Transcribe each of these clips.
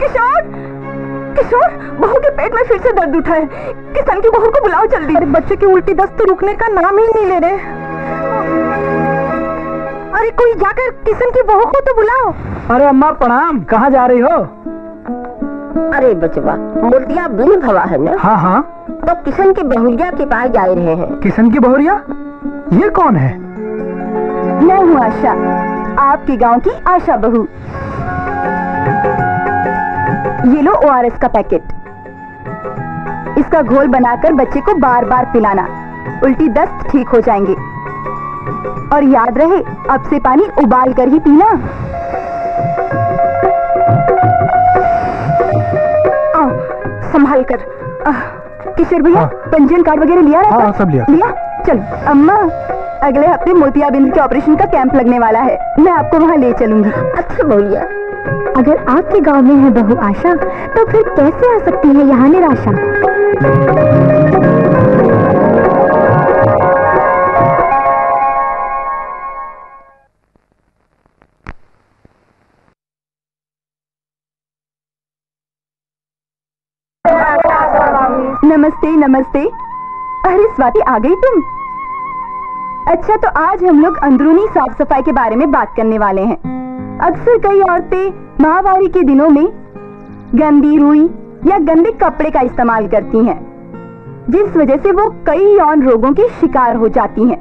किशोर, किशोर, बहू के पेट में फिर से दर्द उठा है। किशन की बहू को बुलाओ जल्दी। अरे बच्चे की उल्टी दस्त तो रुकने का नाम ही नहीं ले रहे। अरे कोई जाकर किशन की बहू को तो बुलाओ। अरे अम्मा प्रणाम, कहाँ जा रही हो? अरे बचवा, मोतिया बिन भवा है ना? हाँ हाँ। तो किशन की बहुरिया के पास जा रहे हैं। किशन की बहुरिया? ये कौन है? मैं हूँ आशा, आपके गांव की आशा बहू। ये लो ORS का पैकेट। इसका घोल बनाकर बच्चे को बार बार पिलाना, उल्टी दस्त ठीक हो जाएंगे। और याद रहे, अब से पानी उबाल कर ही पीना। आओ, संभाल कर। किशोर भैया, पंजीयन कार्ड वगैरह लिया रहता? हाँ, सब लिया। चलो अम्मा, अगले हफ्ते मोतियाबिंद के ऑपरेशन का कैंप लगने वाला है, मैं आपको वहाँ ले चलूंगी। अच्छा भैया। अगर आपके गांव में है बहू आशा, तो फिर कैसे आ सकती है यहाँ निराशा? नमस्ते नमस्ते। अरे स्वाति, आ गई तुम? अच्छा, तो आज हम लोग अंदरूनी साफ सफाई के बारे में बात करने वाले हैं। अक्सर कई औरतें माहवारी के दिनों में गंदी रुई या गंदे कपड़े का इस्तेमाल करती हैं, जिस वजह से वो कई यौन रोगों की शिकार हो जाती हैं।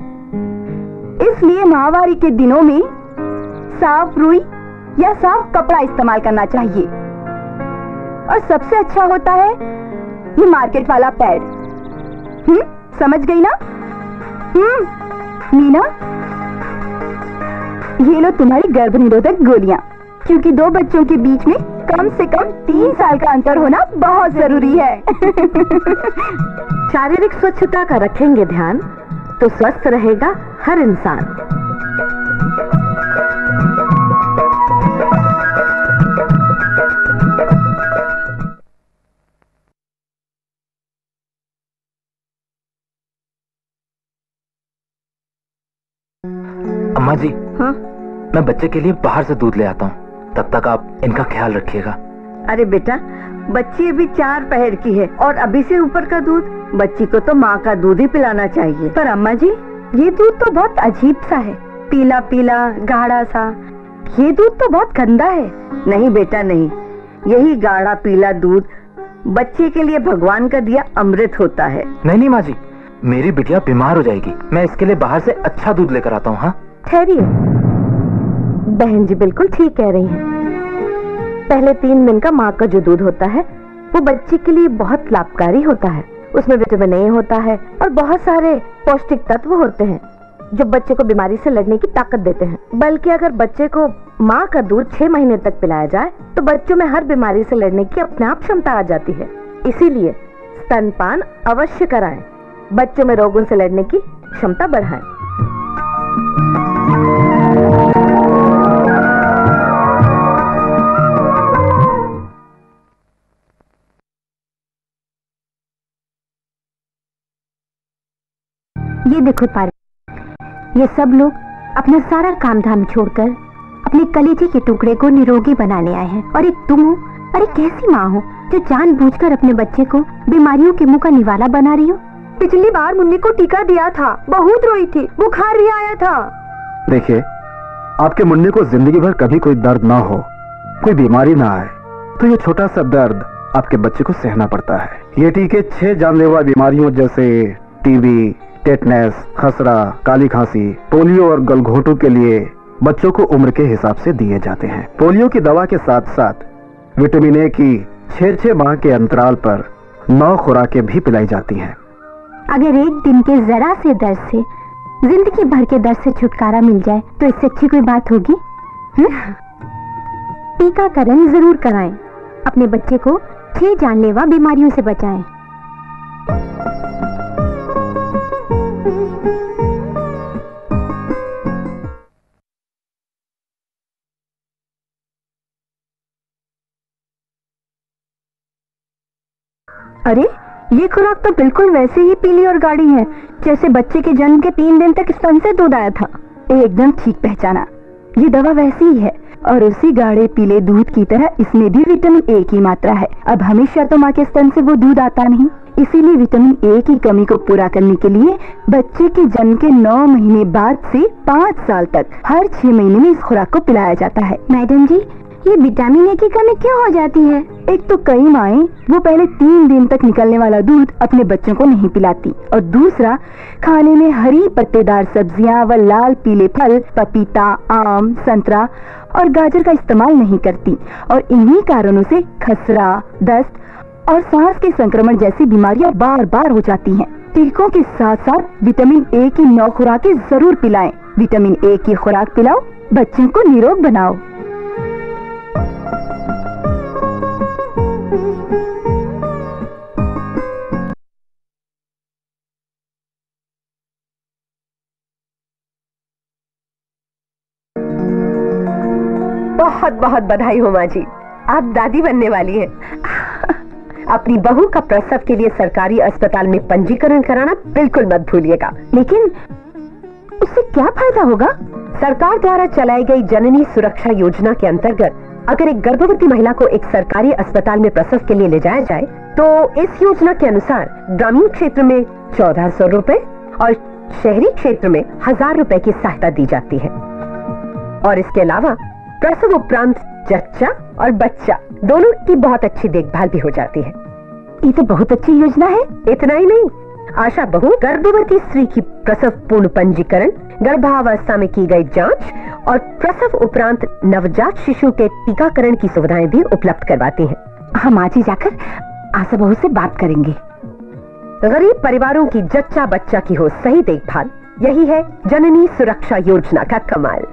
इसलिए माहवारी के दिनों में साफ रुई या साफ कपड़ा इस्तेमाल करना चाहिए। और सबसे अच्छा होता है ये मार्केट वाला पैड। समझ गई ना? मीना, ये लो तुम्हारी गर्भ निरोधक गोलियां, क्योंकि 2 बच्चों के बीच में कम से कम 3 साल का अंतर होना बहुत जरूरी है। शारीरिक स्वच्छता का रखेंगे ध्यान, तो स्वस्थ रहेगा हर इंसान। अम्मा जी, हाँ? मैं बच्चे के लिए बाहर से दूध ले आता हूँ, तब तक आप इनका ख्याल रखिएगा। अरे बेटा, बच्ची अभी 4 पहर की है और अभी से ऊपर का दूध, बच्ची को तो माँ का दूध ही पिलाना चाहिए। पर अम्मा जी, ये दूध तो बहुत अजीब सा है, पीला पीला गाढ़ा सा। ये दूध तो बहुत गंदा है। नहीं बेटा नहीं, यही गाढ़ा पीला दूध बच्चे के लिए भगवान का दिया अमृत होता है। नहीं माँ जी, मेरी बिटिया बीमार हो जाएगी, मैं इसके लिए बाहर से अच्छा दूध लेकर आता हूँ। हाँ ठहरिए, बहन जी बिल्कुल ठीक कह रही हैं। पहले 3 दिन का माँ का जो दूध होता है वो बच्चे के लिए बहुत लाभकारी होता है। उसमें विटामिन ए होता है और बहुत सारे पौष्टिक तत्व होते हैं जो बच्चे को बीमारी से लड़ने की ताकत देते हैं। बल्कि अगर बच्चे को माँ का दूध 6 महीने तक पिलाया जाए तो बच्चों में हर बीमारी से लड़ने की अपने आप क्षमता आ जाती है। इसीलिए स्तनपान अवश्य कराएं, बच्चों में रोगों से लड़ने की क्षमता बढ़ाएं। ये देखो पारी, ये सब लोग अपना सारा काम धाम छोड़कर अपने कलेजे के टुकड़े को निरोगी बनाने आए हैं। और एक तुम हो, अरे कैसी माँ हो जो जानबूझकर अपने बच्चे को बीमारियों के मुंह का निवाला बना रही हो। पिछली बार मुन्नी को टीका दिया था, बहुत रोई थी, बुखार भी आया था। देखिए, आपके मुन्नी को जिंदगी भर कभी कोई दर्द ना हो, कोई बीमारी ना आए, तो ये छोटा सा दर्द आपके बच्चे को सहना पड़ता है। ये टीके 6 जानलेवा बीमारियों जैसे टीबी, टेटनस, खसरा, काली खांसी, पोलियो और गलघोटू के लिए बच्चों को उम्र के हिसाब से दिए जाते हैं। पोलियो की दवा के साथ साथ विटामिन ए की 6 माह के अंतराल पर 9 खुराकें भी पिलाई जाती हैं। अगर एक दिन के जरा से दर्द से जिंदगी भर के दर्द से छुटकारा मिल जाए तो इससे अच्छी कोई बात होगी? टीकाकरण जरूर कराएं, अपने बच्चे को 6 जानलेवा बीमारियों से बचाएं। अरे ये खुराक तो बिल्कुल वैसे ही पीली और गाढ़ी है जैसे बच्चे के जन्म के 3 दिन तक स्तन से दूध आया था। एकदम ठीक पहचाना, ये दवा वैसी ही है और उसी गाढ़े पीले दूध की तरह इसमें भी विटामिन ए की मात्रा है। अब हमेशा तो माँ के स्तन से वो दूध आता नहीं, इसीलिए विटामिन ए की कमी को पूरा करने के लिए बच्चे के जन्म के 9 महीने बाद से 5 साल तक हर 6 महीने में इस खुराक को पिलाया जाता है। मैडम जी, ये विटामिन ए की कमी क्यों हो जाती है? एक तो कई माएँ वो पहले 3 दिन तक निकलने वाला दूध अपने बच्चों को नहीं पिलाती, और दूसरा खाने में हरी पत्तेदार सब्जियां व लाल पीले फल पपीता, आम, संतरा और गाजर का इस्तेमाल नहीं करती, और इन्हीं कारणों से खसरा, दस्त और सांस के संक्रमण जैसी बीमारियां बार बार हो जाती हैं। टीकों के साथ साथ विटामिन ए की 9 खुराकें जरूर पिलाएं। विटामिन ए की खुराक पिलाओ, बच्चों को निरोग बनाओ। बहुत बहुत बधाई हो माँ जी, आप दादी बनने वाली हैं। अपनी बहू का प्रसव के लिए सरकारी अस्पताल में पंजीकरण कराना बिल्कुल मत भूलिएगा। लेकिन उससे क्या फायदा होगा? सरकार द्वारा चलाई गई जननी सुरक्षा योजना के अंतर्गत अगर एक गर्भवती महिला को एक सरकारी अस्पताल में प्रसव के लिए ले जाया जाए तो इस योजना के अनुसार ग्रामीण क्षेत्र में 1400 रुपए और शहरी क्षेत्र में 1000 रुपए की सहायता दी जाती है। और इसके अलावा प्रसव उपरांत जच्चा और बच्चा दोनों की बहुत अच्छी देखभाल भी हो जाती है। ये तो बहुत अच्छी योजना है। इतना ही नहीं, आशा बहू गर्भवती स्त्री की प्रसव पूर्ण पंजीकरण, गर्भावस्था में की गई जांच और प्रसव उपरांत नवजात शिशु के टीकाकरण की सुविधाएं भी उपलब्ध करवाती हैं। हम आज ही जाकर आशा बहू से बात करेंगे। गरीब परिवारों की जच्चा बच्चा की हो सही देखभाल, यही है जननी सुरक्षा योजना का कमाल।